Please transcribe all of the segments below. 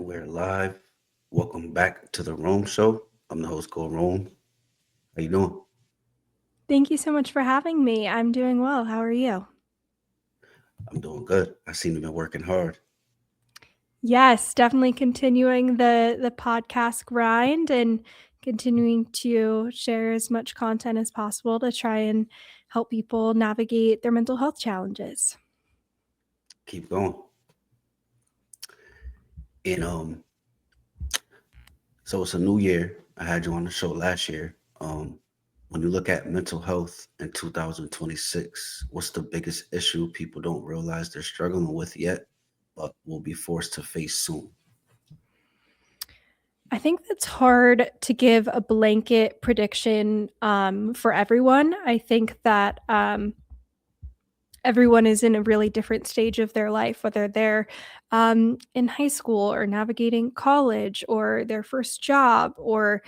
And we're live. Welcome back to the Rome Show. I'm the host, called Rome. How you doing? Thank you so much for having me. I'm doing well. How are you? I'm doing good. I seem to be working hard. Yes, definitely continuing the podcast grind and continuing to share as much content as possible to try and help people navigate their mental health challenges. Keep going. And so it's a new year. I had you on the show last year. When you look at mental health in 2026, what's the biggest issue people don't realize they're struggling with yet, but will be forced to face soon? I think it's hard to give a blanket prediction for everyone. I think that everyone is in a really different stage of their life, whether they're in high school or navigating college or their first job or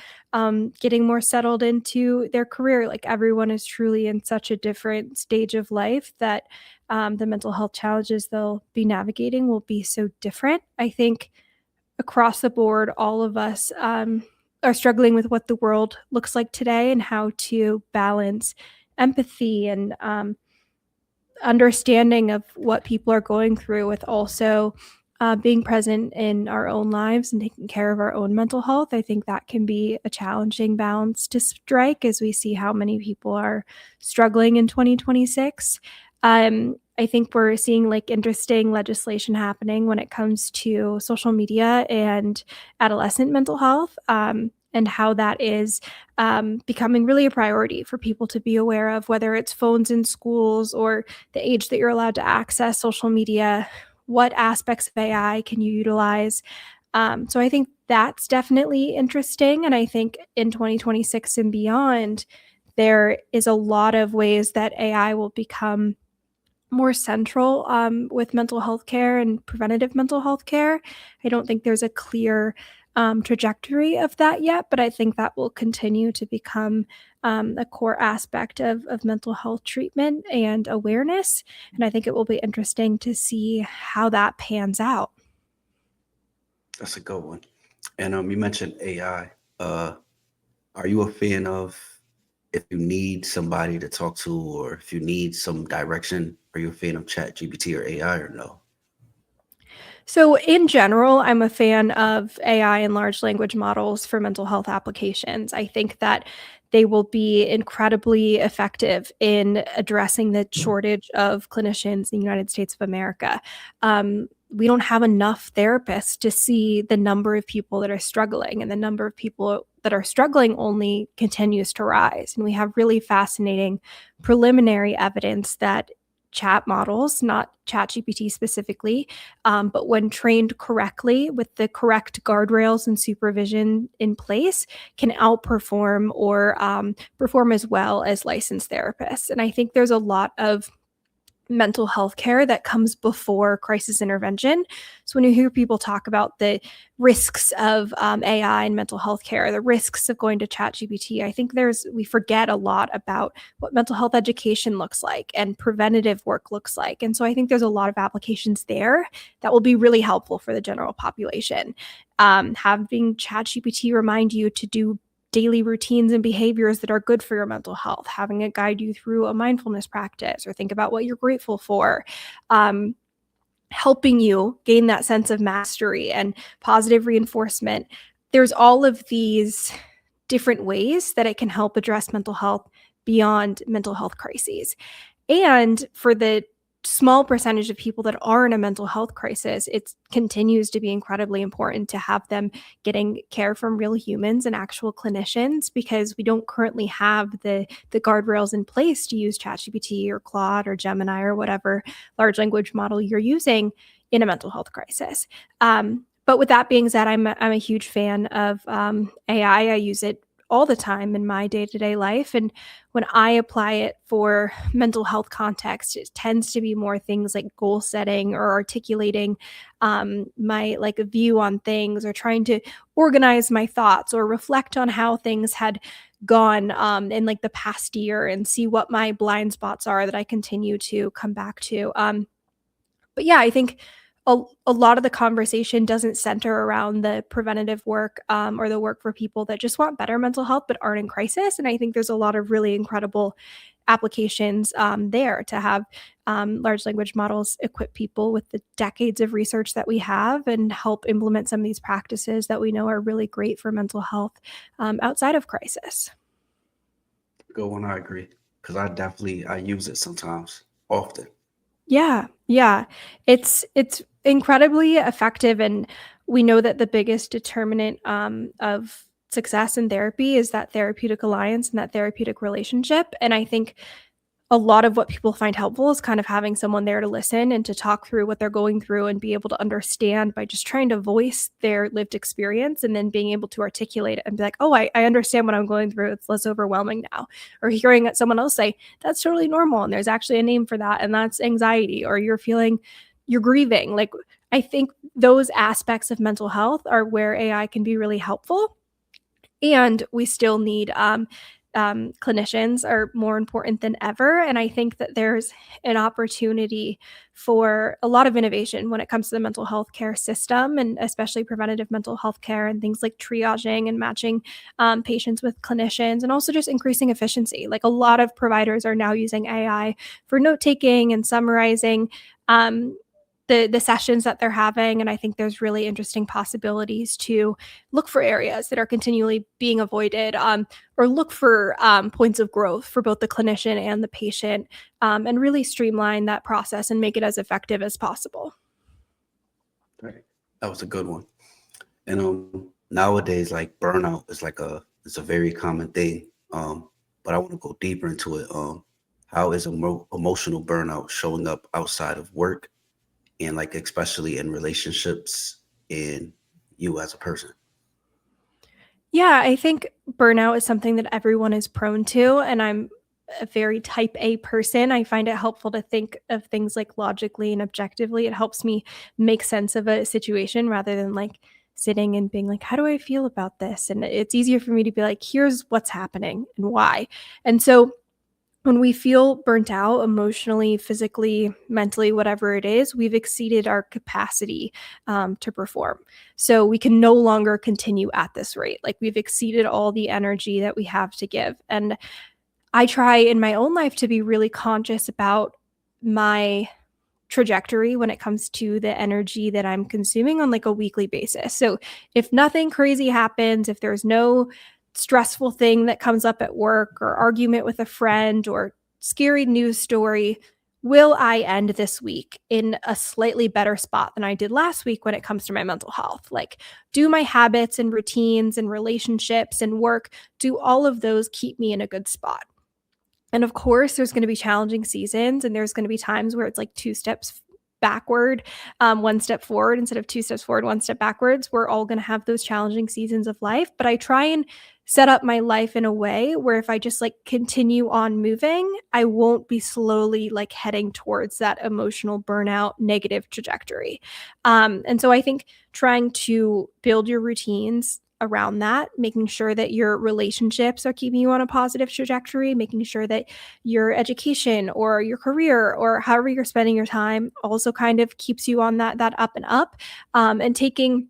getting more settled into their career. Like everyone is truly in such a different stage of life that the mental health challenges they'll be navigating will be so different. I think across the board, all of us are struggling with what the world looks like today and how to balance empathy and understanding of what people are going through with also being present in our own lives and taking care of our own mental health. I think that can be a challenging balance to strike as we see how many people are struggling in 2026. I think we're seeing like interesting legislation happening when it comes to social media and adolescent mental health. And how that is becoming really a priority for people to be aware of, whether it's phones in schools or the age that you're allowed to access social media, what aspects of AI can you utilize? So I think that's definitely interesting. And I think in 2026 and beyond, there is a lot of ways that AI will become more central with mental health care and preventative mental health care. I don't think there's a clear trajectory of that yet, but I think that will continue to become a core aspect of mental health treatment and awareness. And I think it will be interesting to see how that pans out. That's a good one. And you mentioned AI. Are you a fan of if you need somebody to talk to or if you need some direction, are you a fan of Chat GPT or AI or no? So, in general, I'm a fan of AI and large language models for mental health applications. I think that they will be incredibly effective in addressing the shortage of clinicians in the United States of America. We don't have enough therapists to see the number of people that are struggling, and the number of people that are struggling only continues to rise. And we have really fascinating preliminary evidence that chat models, not ChatGPT specifically, but when trained correctly with the correct guardrails and supervision in place, can outperform or perform as well as licensed therapists. And I think there's a lot of mental health care that comes before crisis intervention. So when you hear people talk about the risks of AI and mental health care, the risks of going to ChatGPT, I think we forget a lot about what mental health education looks like and preventative work looks like. And so I think there's a lot of applications there that will be really helpful for the general population. Having ChatGPT remind you to do daily routines and behaviors that are good for your mental health, having it guide you through a mindfulness practice or think about what you're grateful for, helping you gain that sense of mastery and positive reinforcement. There's all of these different ways that it can help address mental health beyond mental health crises. And for the small percentage of people that are in a mental health crisis, it continues to be incredibly important to have them getting care from real humans and actual clinicians, because we don't currently have the guardrails in place to use ChatGPT or Claude or Gemini or whatever large language model you're using in a mental health crisis. But with that being said, I'm a huge fan of AI. I use it all the time in my day-to-day life. And when I apply it for mental health context, it tends to be more things like goal setting or articulating my like a view on things, or trying to organize my thoughts or reflect on how things had gone in like the past year and see what my blind spots are that I continue to come back to. But yeah, I think a lot of the conversation doesn't center around the preventative work, or the work for people that just want better mental health but aren't in crisis, and I think there's a lot of really incredible applications, there to have, large language models equip people with the decades of research that we have and help implement some of these practices that we know are really great for mental health, outside of crisis. Good one, I agree. Because I use it sometimes, often. Yeah, yeah. It's incredibly effective, and we know that the biggest determinant, of success in therapy is that therapeutic alliance and that therapeutic relationship, and I think a lot of what people find helpful is kind of having someone there to listen and to talk through what they're going through and be able to understand by just trying to voice their lived experience and then being able to articulate it and be like, oh, I understand what I'm going through. It's less overwhelming now. Or hearing someone else say, that's totally normal. And there's actually a name for that. And that's anxiety. Or you're grieving. Like, I think those aspects of mental health are where AI can be really helpful, and we still need clinicians are more important than ever. And I think that there's an opportunity for a lot of innovation when it comes to the mental health care system, and especially preventative mental health care and things like triaging and matching patients with clinicians, and also just increasing efficiency. Like, a lot of providers are now using AI for note taking and summarizing. The sessions that they're having, and I think there's really interesting possibilities to look for areas that are continually being avoided, or look for points of growth for both the clinician and the patient, and really streamline that process and make it as effective as possible. Right. That was a good one. And nowadays, like burnout is it's a very common thing. But I want to go deeper into it. How is emotional burnout showing up outside of work and like especially in relationships in you as a person? Yeah, I think burnout is something that everyone is prone to, and I'm a very type A person. I find it helpful to think of things like logically and objectively. It helps me make sense of a situation rather than like sitting and being like, how do I feel about this? And it's easier for me to be like, here's what's happening and why. And so when we feel burnt out emotionally, physically, mentally, whatever it is, we've exceeded our capacity to perform. So we can no longer continue at this rate. Like, we've exceeded all the energy that we have to give. And I try in my own life to be really conscious about my trajectory when it comes to the energy that I'm consuming on like a weekly basis. So if nothing crazy happens, if there's no stressful thing that comes up at work or argument with a friend or scary news story, will I end this week in a slightly better spot than I did last week when it comes to my mental health? Like, do my habits and routines and relationships and work, do all of those keep me in a good spot? And of course, there's gonna be challenging seasons, and there's gonna be times where it's like 2 steps backward, 1 step forward instead of 2 steps forward, 1 step backwards. We're all gonna have those challenging seasons of life, but I try and set up my life in a way where if I just, like, continue on moving, I won't be slowly, like, heading towards that emotional burnout, negative trajectory. And so I think trying to build your routines around that, making sure that your relationships are keeping you on a positive trajectory, making sure that your education or your career or however you're spending your time also kind of keeps you on that up and up, and taking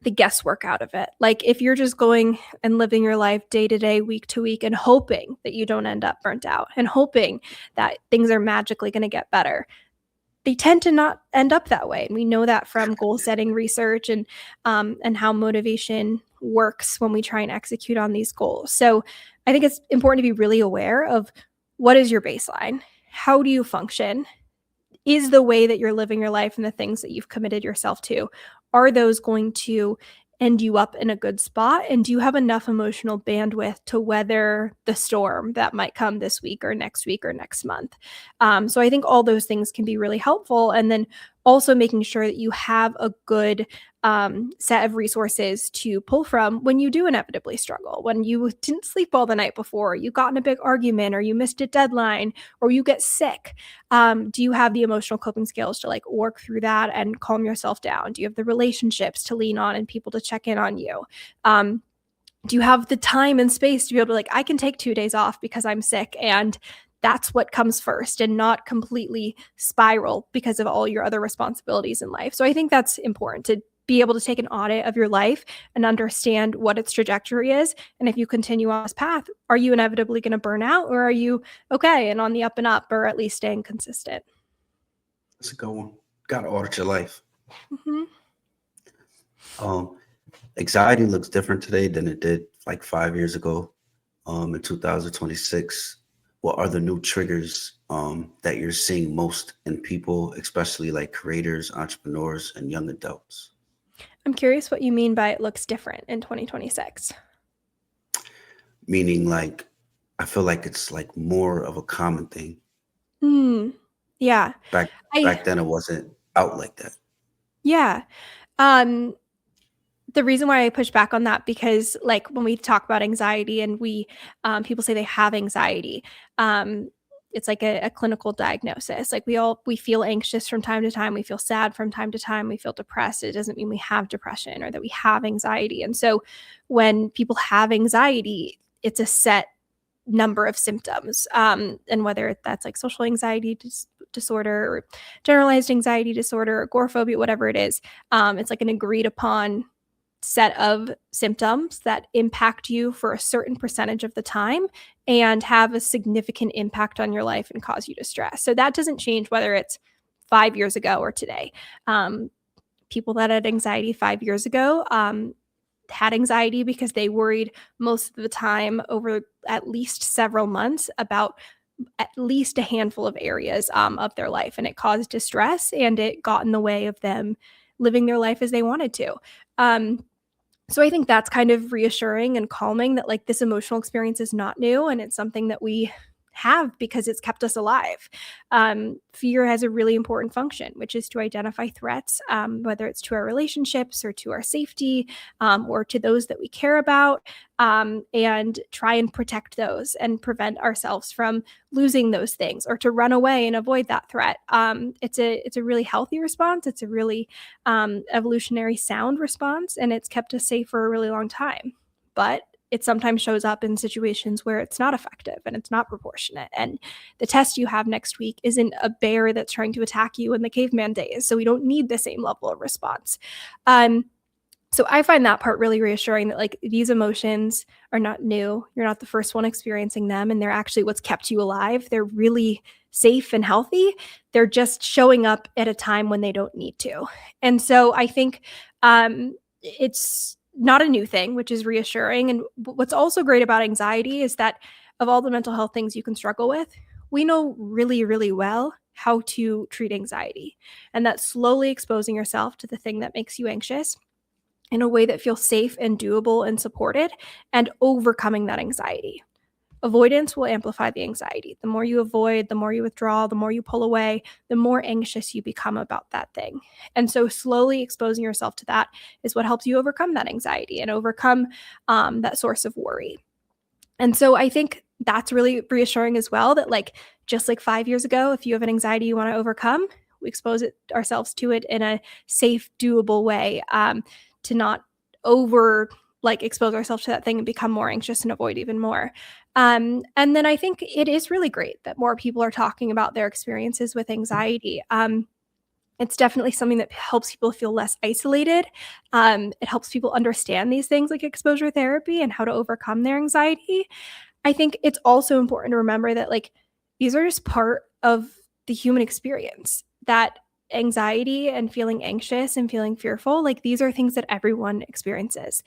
the guesswork out of it. Like, if you're just going and living your life day to day, week to week, and hoping that you don't end up burnt out and hoping that things are magically going to get better, they tend to not end up that way. And we know that from goal setting research and how motivation works when we try and execute on these goals. So I think it's important to be really aware of what is your baseline? How do you function? Is the way that you're living your life and the things that you've committed yourself to, are those going to end you up in a good spot? And do you have enough emotional bandwidth to weather the storm that might come this week or next month? So I think all those things can be really helpful. And then also making sure that you have a good set of resources to pull from when you do inevitably struggle, when you didn't sleep all the night before, you got in a big argument, or you missed a deadline, or you get sick. Do you have the emotional coping skills to like work through that and calm yourself down? Do you have the relationships to lean on and people to check in on you? Do you have the time and space to be able to like, I can take 2 days off because I'm sick, and that's what comes first and not completely spiral because of all your other responsibilities in life. So I think that's important to be able to take an audit of your life and understand what its trajectory is. And if you continue on this path, are you inevitably going to burn out, or are you okay and on the up and up, or at least staying consistent? That's a good one. Got to audit your life. Mm-hmm. Um, Anxiety looks different today than it did like 5 years ago. In 2026, what are the new triggers that you're seeing most in people, especially like creators, entrepreneurs, and young adults? I'm curious what you mean by it looks different in 2026. Meaning, like, I feel like it's like more of a common thing. Hmm. Yeah. Back I back then, it wasn't out like that. yeah. Um the reason why I push back on that, because like when we talk about anxiety and we people say they have anxiety, um it's like a clinical diagnosis. Like we feel anxious from time to time, we feel sad from time to time, we feel depressed. It doesn't mean we have depression or that we have anxiety. And so when people have anxiety, it's a set number of symptoms, and whether that's like social anxiety disorder or generalized anxiety disorder, agoraphobia, whatever it is, it's like an agreed upon set of symptoms that impact you for a certain percentage of the time and have a significant impact on your life and cause you distress. So that doesn't change whether it's 5 years ago or today. Um, People that had anxiety 5 years ago had anxiety because they worried most of the time over at least several months about at least a handful of areas of their life, and it caused distress and it got in the way of them living their life as they wanted to. Um, so I think that's kind of reassuring and calming that like this emotional experience is not new and it's something that we have because it's kept us alive. Fear has a really important function, which is to identify threats, whether it's to our relationships or to our safety, or to those that we care about, and try and protect those and prevent ourselves from losing those things or to run away and avoid that threat. It's a really healthy response. It's a really evolutionary sound response, and it's kept us safe for a really long time. But it sometimes shows up in situations where it's not effective and it's not proportionate. And the test you have next week isn't a bear that's trying to attack you in the caveman days. So we don't need the same level of response. So I find that part really reassuring that like these emotions are not new. You're not the first one experiencing them, and they're actually what's kept you alive. They're really safe and healthy. They're just showing up at a time when they don't need to. And so I think it's not a new thing, which is reassuring. And what's also great about anxiety is that of all the mental health things you can struggle with, we know really, really well how to treat anxiety. And that's slowly exposing yourself to the thing that makes you anxious in a way that feels safe and doable and supported, and overcoming that anxiety. Avoidance will amplify the anxiety. The more you avoid, the more you withdraw, the more you pull away, the more anxious you become about that thing. And so, slowly exposing yourself to that is what helps you overcome that anxiety and overcome that source of worry. And so, I think that's really reassuring as well that, like, just like 5 years ago, if you have an anxiety you want to overcome, we expose ourselves to it in a safe, doable way, to not over like expose ourselves to that thing and become more anxious and avoid even more. And then I think it is really great that more people are talking about their experiences with anxiety. It's definitely something that helps people feel less isolated. It helps people understand these things like exposure therapy and how to overcome their anxiety. I think it's also important to remember that like these are just part of the human experience. That anxiety and feeling anxious and feeling fearful, like these are things that everyone experiences.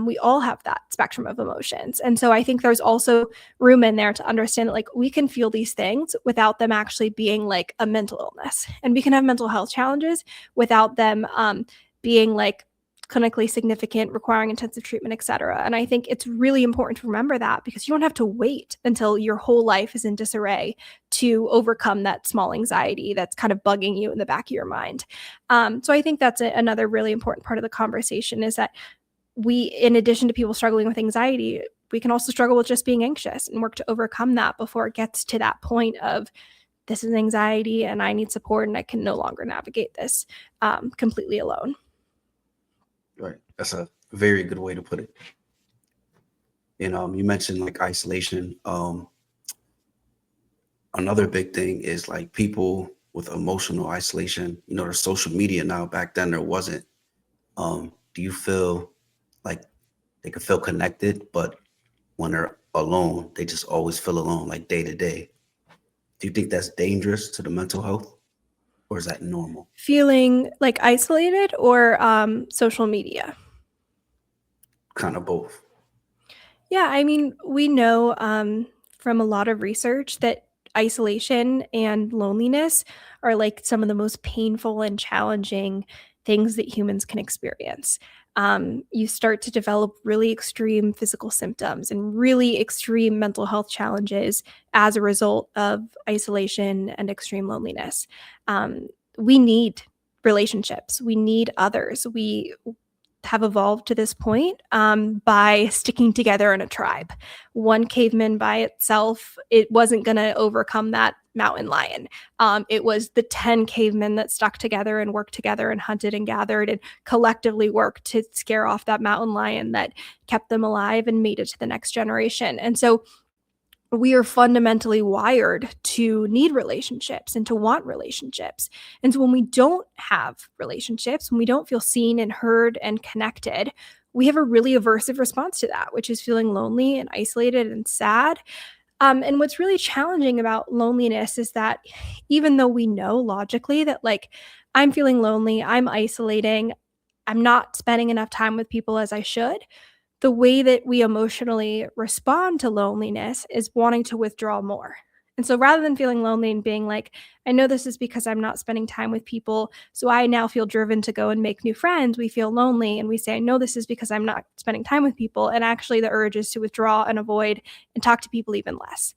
We all have that spectrum of emotions. And so I think there's also room in there to understand that like we can feel these things without them actually being like a mental illness. And we can have mental health challenges without them being like clinically significant, requiring intensive treatment, et cetera. And I think it's really important to remember that because you don't have to wait until your whole life is in disarray to overcome that small anxiety that's kind of bugging you in the back of your mind. So I think that's another really important part of the conversation is that we, in addition to people struggling with anxiety, we can also struggle with just being anxious and work to overcome that before it gets to that point of this is anxiety and I need support and I can no longer navigate this completely alone. Right. That's a very good way to put it. And you mentioned like isolation. Another big thing is like people with emotional isolation. You know, there's social media now. Back then, there wasn't. Do you feel like they can feel connected, but when they're alone, they just always feel alone, like day to day? Do you think that's dangerous to the mental health, or is that normal? Feeling, like, isolated or, social media? Kind of both. Yeah, I mean, we know from a lot of research that isolation and loneliness are like some of the most painful and challenging things that humans can experience. You start to develop really extreme physical symptoms and really extreme mental health challenges as a result of isolation and extreme loneliness. We need relationships, we need others. We have evolved to this point by sticking together in a tribe. One caveman by itself, it wasn't going to overcome that mountain lion. It was the 10 cavemen that stuck together and worked together and hunted and gathered and collectively worked to scare off that mountain lion that kept them alive and made it to the next generation. And so we are fundamentally wired to need relationships and to want relationships. And so when we don't have relationships, when we don't feel seen and heard and connected, we have a really aversive response to that, which is feeling lonely and isolated and sad. And what's really challenging about loneliness is that even though we know logically that, like, I'm feeling lonely, I'm isolating, I'm not spending enough time with people as I should, the way that we emotionally respond to loneliness is wanting to withdraw more. And so rather than feeling lonely and being like, I know this is because I'm not spending time with people, so I now feel driven to go and make new friends, we feel lonely and we say, I know this is because I'm not spending time with people. And actually, the urge is to withdraw and avoid and talk to people even less.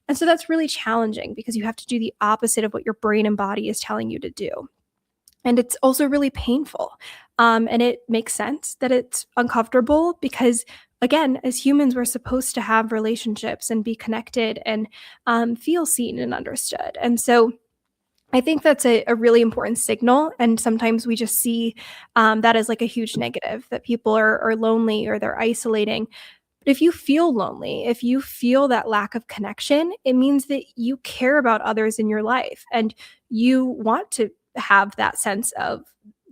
And so that's really challenging because you have to do the opposite of what your brain and body is telling you to do. And it's also really painful. And it makes sense that it's uncomfortable because, again, as humans, we're supposed to have relationships and be connected and feel seen and understood. And so I think that's a really important signal. And sometimes we just see that as like a huge negative that people are lonely or they're isolating. But if you feel lonely, if you feel that lack of connection, it means that you care about others in your life and you want to have that sense of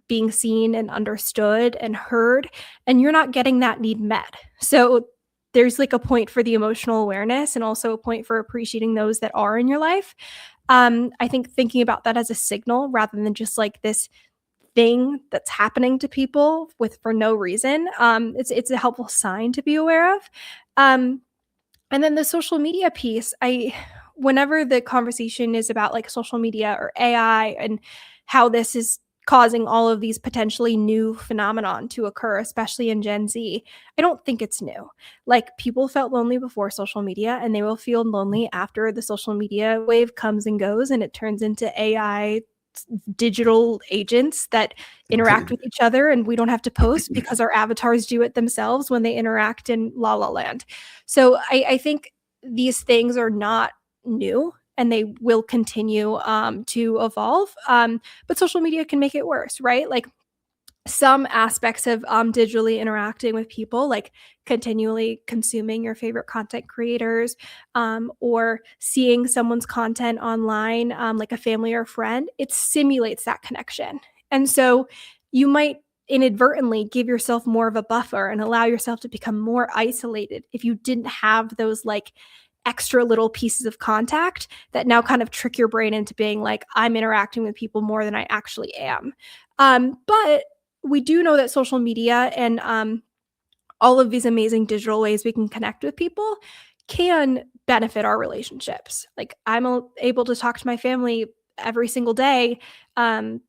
being seen and understood and heard, and you're not getting that need met. So there's like a point for the emotional awareness and also a point for appreciating those that are in your life. I think thinking about that as a signal rather than just like this thing that's happening to people with for no reason, it's a helpful sign to be aware of. Um, and then the social media piece, I whenever the conversation is about like social media or AI and how this is causing all of these potentially new phenomenon to occur, especially in Gen Z, I don't think it's new. Like people felt lonely before social media and they will feel lonely after the social media wave comes and goes and it turns into AI digital agents that interact with each other and we don't have to post because our avatars do it themselves when they interact in La La Land. So I think these things are not new and they will continue to evolve. But social media can make it worse, right? Like some aspects of digitally interacting with people, like continually consuming your favorite content creators or seeing someone's content online, like a family or friend, it simulates that connection. And so you might inadvertently give yourself more of a buffer and allow yourself to become more isolated if you didn't have those like extra little pieces of contact that now kind of trick your brain into being like, I'm interacting with people more than I actually am. But we do know that social media and all of these amazing digital ways we can connect with people can benefit our relationships. Like able to talk to my family every single day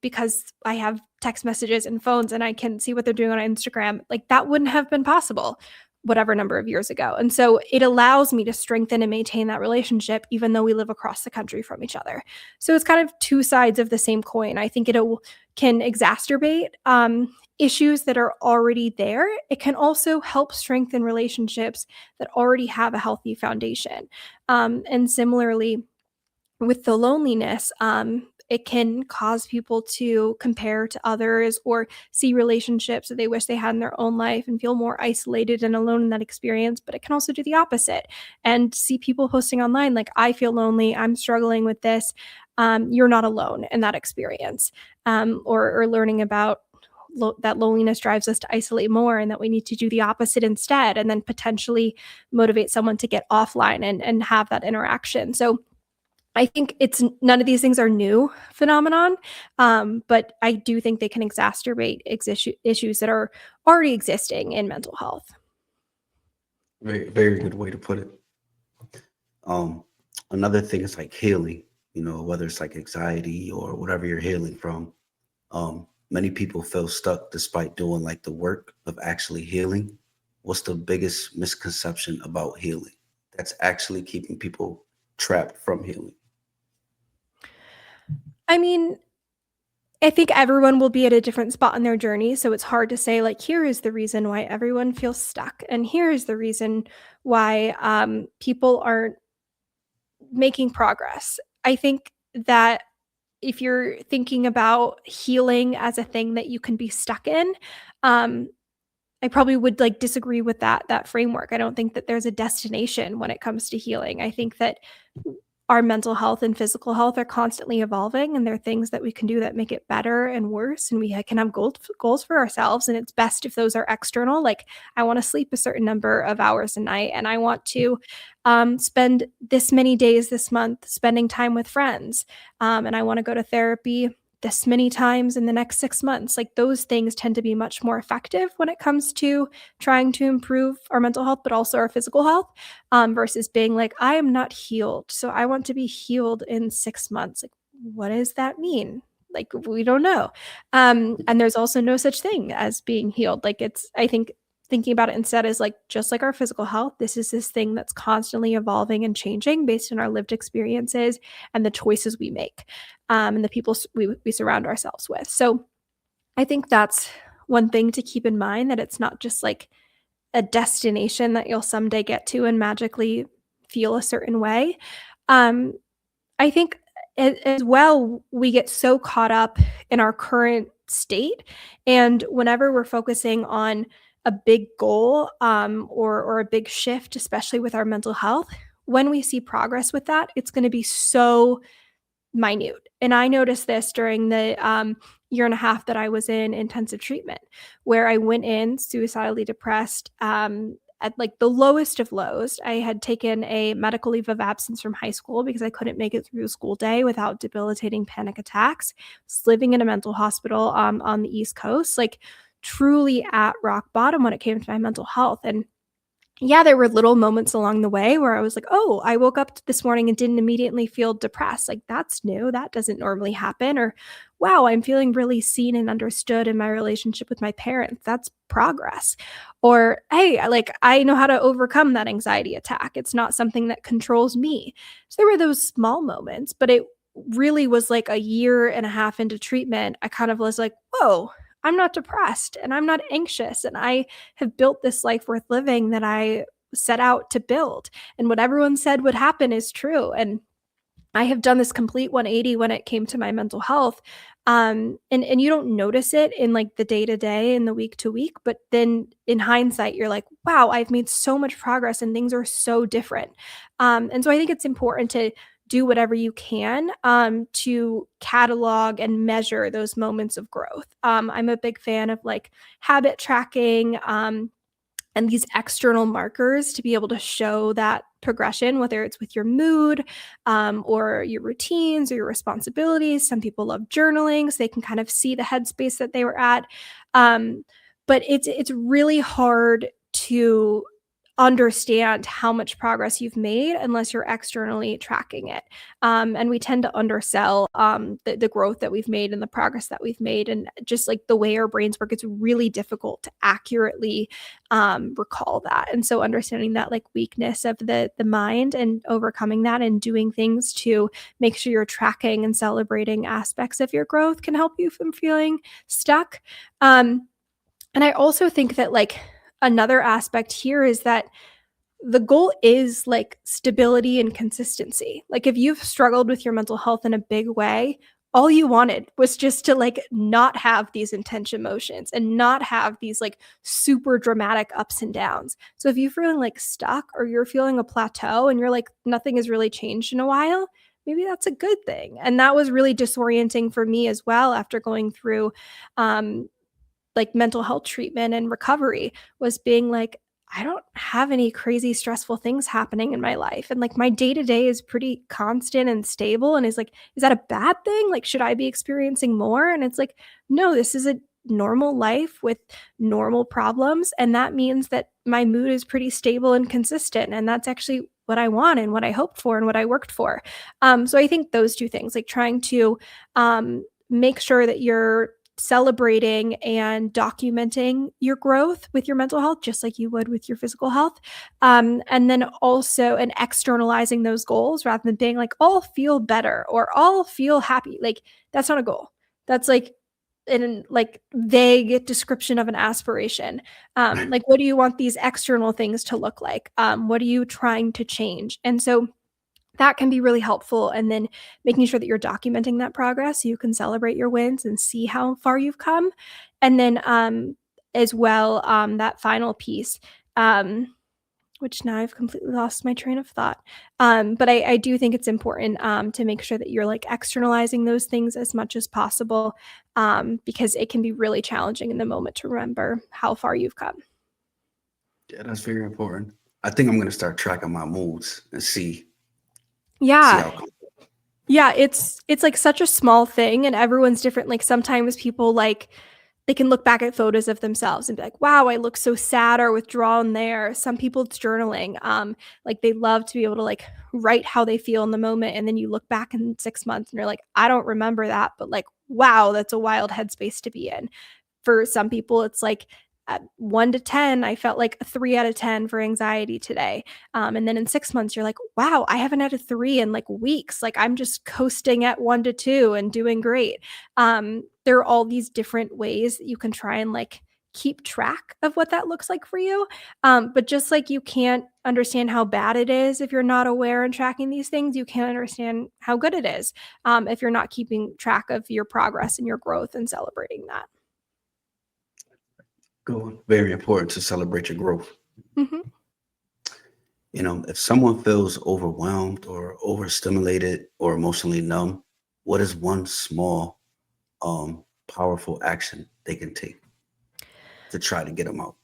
because I have text messages and phones and I can see what they're doing on Instagram. Like that wouldn't have been possible whatever number of years ago. And so it allows me to strengthen and maintain that relationship even though we live across the country from each other. So it's kind of two sides of the same coin. I think can exacerbate issues that are already there. It can also help strengthen relationships that already have a healthy foundation. And similarly, with the loneliness, it can cause people to compare to others or see relationships that they wish they had in their own life and feel more isolated and alone in that experience. But it can also do the opposite and see people posting online like, I feel lonely, I'm struggling with this. You're not alone in that experience. Or learning about that loneliness drives us to isolate more and that we need to do the opposite instead, and then potentially motivate someone to get offline and have that interaction. So I think it's none of these things are new phenomenon, but I do think they can exacerbate issues that are already existing in mental health. Very, very good way to put it. Um, Another thing is like healing, whether it's like anxiety or whatever you're healing from. Many people feel stuck despite doing like the work of actually healing. What's the biggest misconception about healing that's actually keeping people trapped from healing? I mean, I think everyone will be at a different spot in their journey, so it's hard to say, like, here is the reason why everyone feels stuck, and here is the reason why people aren't making progress. I think that if you're thinking about healing as a thing that you can be stuck in, um, I probably would like disagree with that framework. I don't think that there's a destination when it comes to healing. I think that our mental health and physical health are constantly evolving, and there are things that we can do that make it better and worse, and we can have goals for ourselves, and it's best if those are external. Like, I want to sleep a certain number of hours a night, and I want to spend this many days this month spending time with friends, and I want to go to therapy this many times in the next 6 months. Like, those things tend to be much more effective when it comes to trying to improve our mental health, but also our physical health, versus being like, I am not healed, so I want to be healed in 6 months. Like, what does that mean? Like, we don't know. And there's also no such thing as being healed. Like, I think thinking about it instead is like, just like our physical health, this is this thing that's constantly evolving and changing based on our lived experiences and the choices we make, and the people we surround ourselves with. So I think that's one thing to keep in mind, that it's not just like a destination that you'll someday get to and magically feel a certain way. Um, I think as well, we get so caught up in our current state, and whenever we're focusing on a big goal, or a big shift, especially with our mental health, when we see progress with that, it's going to be so minute. And I noticed this during the year and a half that I was in intensive treatment, where I went in suicidally depressed, at like the lowest of lows. I had taken a medical leave of absence from high school because I couldn't make it through the school day without debilitating panic attacks. I was living in a mental hospital on the East Coast, like truly at rock bottom when it came to my mental health. And yeah, there were little moments along the way where I was like, "Oh, I woke up this morning and didn't immediately feel depressed. Like, that's new. That doesn't normally happen." Or, "Wow, I'm feeling really seen and understood in my relationship with my parents. That's progress." Or, "Hey, I know how to overcome that anxiety attack. It's not something that controls me." So there were those small moments, but it really was like a year and a half into treatment. I kind of was like, "Whoa, I'm not depressed and I'm not anxious, and I have built this life worth living that I set out to build. And what everyone said would happen is true." And I have done this complete 180 when it came to my mental health. And you don't notice it in like the day to day and the week to week, but then in hindsight, you're like, wow, I've made so much progress and things are so different. And so I think it's important to do whatever you can, to catalog and measure those moments of growth. I'm a big fan of like habit tracking, and these external markers to be able to show that progression, whether it's with your mood, or your routines or your responsibilities. Some people love journaling, so they can kind of see the headspace that they were at. Um, but it's really hard to understand how much progress you've made unless you're externally tracking it. And we tend to undersell the growth that we've made and the progress that we've made. And just like the way our brains work, it's really difficult to accurately recall that. And so understanding that like weakness of the mind and overcoming that and doing things to make sure you're tracking and celebrating aspects of your growth can help you from feeling stuck. And I also think that like another aspect here is that the goal is like stability and consistency. Like if you've struggled with your mental health in a big way all you wanted was just to like not have these intense emotions and not have these like super dramatic ups and downs. So if you're feeling like stuck or you're feeling a plateau and you're like nothing has really changed in a while, maybe that's a good thing. And that was really disorienting for me as well after going through um like mental health treatment and recovery, was being like, I don't have any crazy stressful things happening in my life. And like my day to day is pretty constant and stable. And is like, is that a bad thing? Like, should I be experiencing more? And it's like, no, this is a normal life with normal problems. And that means that my mood is pretty stable and consistent. And that's actually what I want and what I hoped for and what I worked for. So I think those two things, like trying to make sure that you're celebrating and documenting your growth with your mental health, just like you would with your physical health. And then also and externalizing those goals rather than being like, I'll feel better or I'll feel happy. Like that's not a goal. That's like in like vague description of an aspiration. Like what do you want these external things to look like? What are you trying to change? And so that can be really helpful. And then making sure that you're documenting that progress so you can celebrate your wins and see how far you've come. And then as well, that final piece, which now I've completely lost my train of thought. But I do think it's important to make sure that you're like externalizing those things as much as possible, because it can be really challenging in the moment to remember how far you've come. Yeah, that's very important. I think I'm going to start tracking my moods and see Yeah. how. Yeah, it's like such a small thing and everyone's different. Like sometimes people like they can look back at photos of themselves and be like, "Wow, I look so sad or withdrawn there." Some people it's journaling. Like they love to be able to like write how they feel in the moment and then you look back in 6 months and you're like, "I don't remember that," but like, "Wow, that's a wild headspace to be in." For some people, it's like at 1 to 10, I felt like a 3 out of 10 for anxiety today. And then in 6 months, you're like, wow, I haven't had a 3 in like weeks. Like I'm just coasting at 1 to 2 and doing great. There are all these different ways that you can try and like keep track of what that looks like for you. But just like you can't understand how bad it is if you're not aware and tracking these things, you can't understand how good it is if you're not keeping track of your progress and your growth and celebrating that. Go. Very important to celebrate your growth. Mhm. If someone feels overwhelmed or overstimulated or emotionally numb, what is one small, powerful action they can take to try to get them out?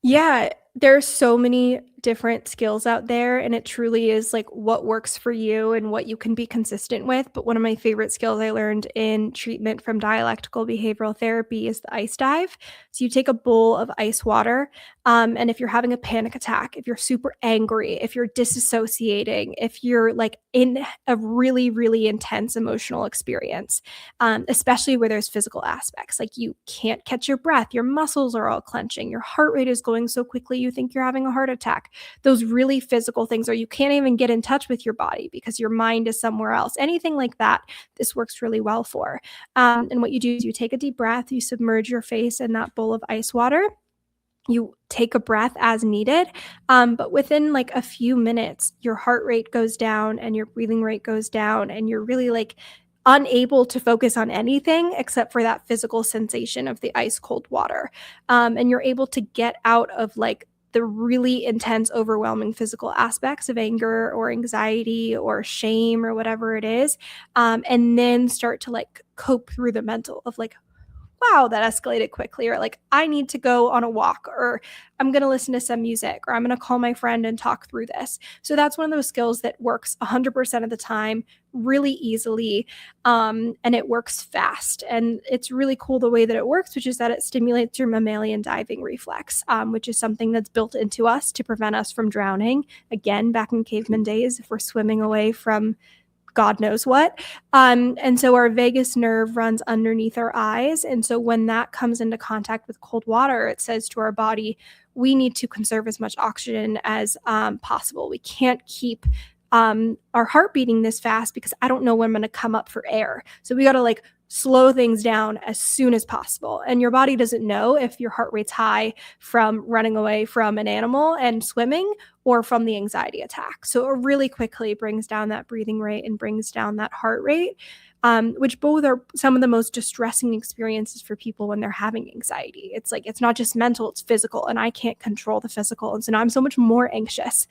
Yeah, there's so many different skills out there, and it truly is like what works for you and what you can be consistent with. But one of my favorite skills I learned in treatment from dialectical behavioral therapy is the ice dive. So you take a bowl of ice water, and if you're having a panic attack, if you're super angry, if you're disassociating, if you're like in a really, really intense emotional experience, especially where there's physical aspects. Like you can't catch your breath, your muscles are all clenching, your heart rate is going so quickly you think you're having a heart attack. Those really physical things, or you can't even get in touch with your body because your mind is somewhere else. Anything like that, this works really well for. And what you do is you take a deep breath, you submerge your face in that bowl of ice water. You take a breath as needed, but within like a few minutes, your heart rate goes down and your breathing rate goes down, and you're really like unable to focus on anything except for that physical sensation of the ice cold water. And you're able to get out of like the really intense, overwhelming physical aspects of anger or anxiety or shame or whatever it is, and then start to like cope through the mental of like, wow, that escalated quickly, or like, I need to go on a walk, or I'm going to listen to some music, or I'm going to call my friend and talk through this. So that's one of those skills that works 100% of the time, really easily, and it works fast. And it's really cool the way that it works, which is that it stimulates your mammalian diving reflex, which is something that's built into us to prevent us from drowning. Again, back in caveman days, if we're swimming away from God knows what. And so our vagus nerve runs underneath our eyes. And so when that comes into contact with cold water, it says to our body, we need to conserve as much oxygen as possible. We can't keep our heart beating this fast because I don't know when I'm going to come up for air. So we got to like slow things down as soon as possible. And your body doesn't know if your heart rate's high from running away from an animal and swimming or from the anxiety attack. So it really quickly brings down that breathing rate and brings down that heart rate. which both are some of the most distressing experiences for people when they're having anxiety. It's like, it's not just mental, it's physical, and I can't control the physical. And so now I'm so much more anxious.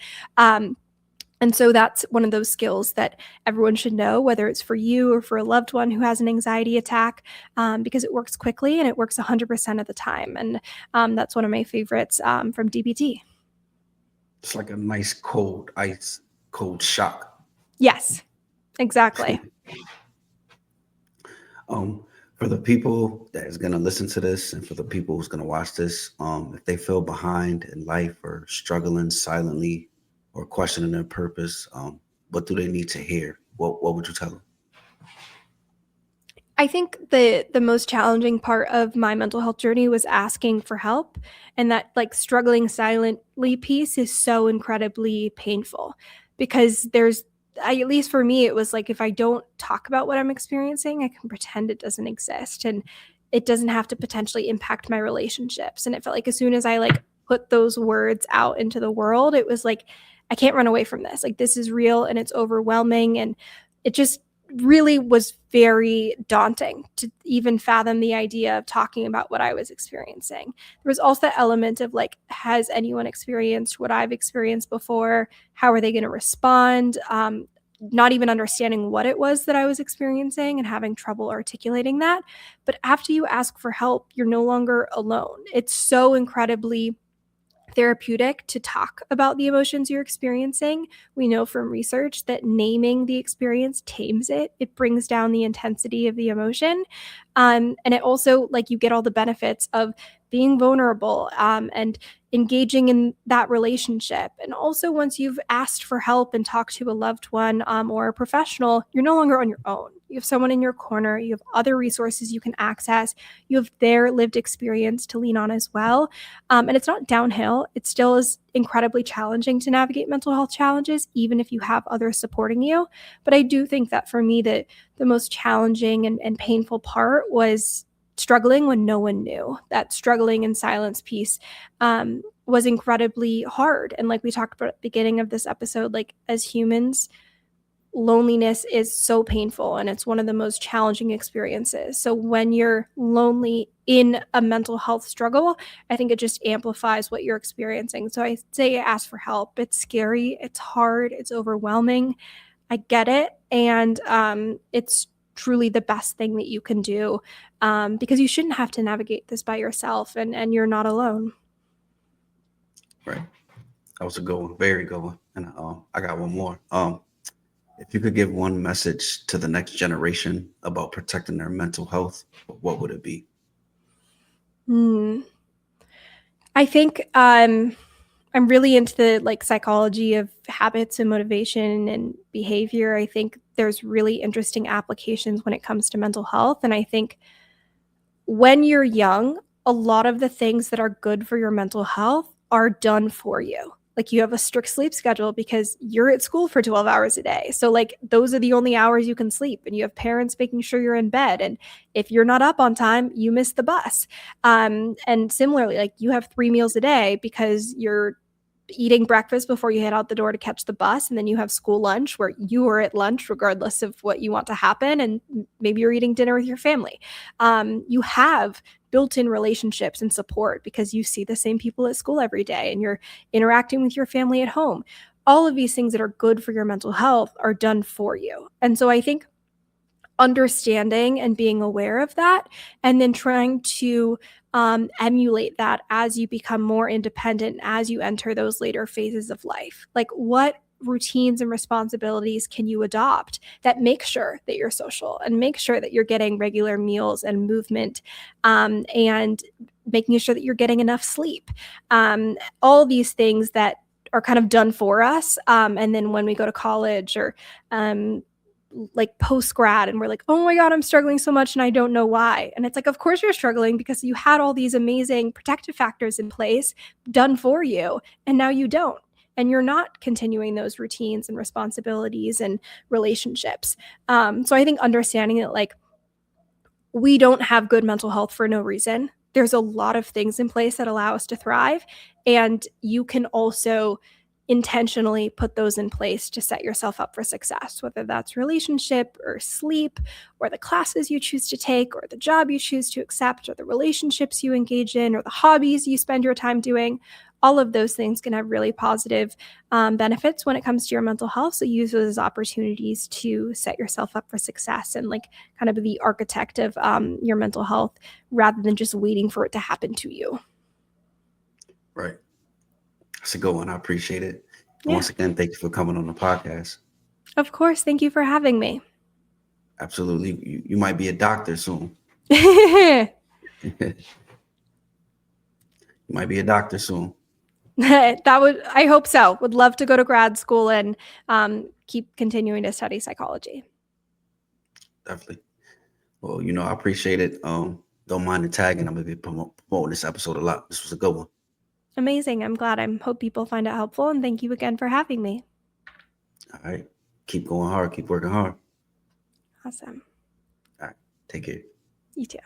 And so that's one of those skills that everyone should know, whether it's for you or for a loved one who has an anxiety attack, because it works quickly and it works 100% of the time. And that's one of my favorites from DBT. It's like a nice cold ice, cold shock. Yes, exactly. For the people that is going to listen to this and for the people who's going to watch this, if they feel behind in life or struggling silently or questioning their purpose, what do they need to hear? What would you tell them? I think the most challenging part of my mental health journey was asking for help, and that like struggling silently piece is so incredibly painful because at least for me, it was like if I don't talk about what I'm experiencing, I can pretend it doesn't exist and it doesn't have to potentially impact my relationships. And it felt like as soon as I like put those words out into the world, it was like I can't run away from this. Like this is real and it's overwhelming, and it just really was very daunting to even fathom the idea of talking about what I was experiencing. There was also that element of like, has anyone experienced what I've experienced before? How are they going to respond? Not even understanding what it was that I was experiencing and having trouble articulating that. But after you ask for help, you're no longer alone. It's so incredibly therapeutic to talk about the emotions you're experiencing. We know from research that naming the experience tames it. It brings down the intensity of the emotion. And it also, like, you get all the benefits of being vulnerable and engaging in that relationship. And also, once you've asked for help and talked to a loved one or a professional, you're no longer on your own. You have someone in your corner. You have other resources you can access. You have their lived experience to lean on as well. And it's not downhill. It still is incredibly challenging to navigate mental health challenges, even if you have others supporting you. But I do think that for me, the most challenging and painful part was struggling when no one knew. That struggling in silence piece was incredibly hard. And like we talked about at the beginning of this episode, like as humans, loneliness is so painful and it's one of the most challenging experiences. So when you're lonely in a mental health struggle, I think it just amplifies what you're experiencing. So I say ask for help. It's scary, it's hard, it's overwhelming. I get it. And it's truly the best thing that you can do because you shouldn't have to navigate this by yourself, and you're not alone. Right. That was a good one. Very good one. And I got one more. If you could give one message to the next generation about protecting their mental health, what would it be? I think I'm really into the like psychology of habits and motivation and behavior. I think there's really interesting applications when it comes to mental health. And I think when you're young, a lot of the things that are good for your mental health are done for you. Like you have a strict sleep schedule because you're at school for 12 hours a day. So like those are the only hours you can sleep, and you have parents making sure you're in bed. And if you're not up on time, you miss the bus. And similarly, like you have 3 meals a day because you're eating breakfast before you head out the door to catch the bus, and then you have school lunch where you are at lunch regardless of what you want to happen, and maybe you're eating dinner with your family. You have built-in relationships and support because you see the same people at school every day and you're interacting with your family at home. All of these things that are good for your mental health are done for you. And so I think understanding and being aware of that, and then trying to emulate that as you become more independent, as you enter those later phases of life. Like, what routines and responsibilities can you adopt that make sure that you're social and make sure that you're getting regular meals and movement, and making sure that you're getting enough sleep? All these things that are kind of done for us. And then when we go to college or like post grad and we're like, oh my God, I'm struggling so much and I don't know why. And it's like, of course you're struggling because you had all these amazing protective factors in place done for you, and now you don't. And you're not continuing those routines and responsibilities and relationships. So I think understanding that, like, we don't have good mental health for no reason. There's a lot of things in place that allow us to thrive. And you can also intentionally put those in place to set yourself up for success, whether that's relationship or sleep or the classes you choose to take or the job you choose to accept or the relationships you engage in or the hobbies you spend your time doing. All of those things can have really positive benefits when it comes to your mental health. So use those as opportunities to set yourself up for success and like kind of be the architect of your mental health rather than just waiting for it to happen to you. Right. That's a good one. I appreciate it. And Yeah, once again, thank you for coming on the podcast. of course. Thank you for having me. Absolutely. You might be a doctor soon. You might be a doctor soon. I hope so. Would love to go to grad school and keep continuing to study psychology. Definitely. Well, I appreciate it. Don't mind the tagging. I'm gonna be promoting this episode a lot. This was a good one. Amazing. I'm glad. I hope people find it helpful. And thank you again for having me. All right. Keep going hard. Keep working hard. Awesome. All right. Take care. You too.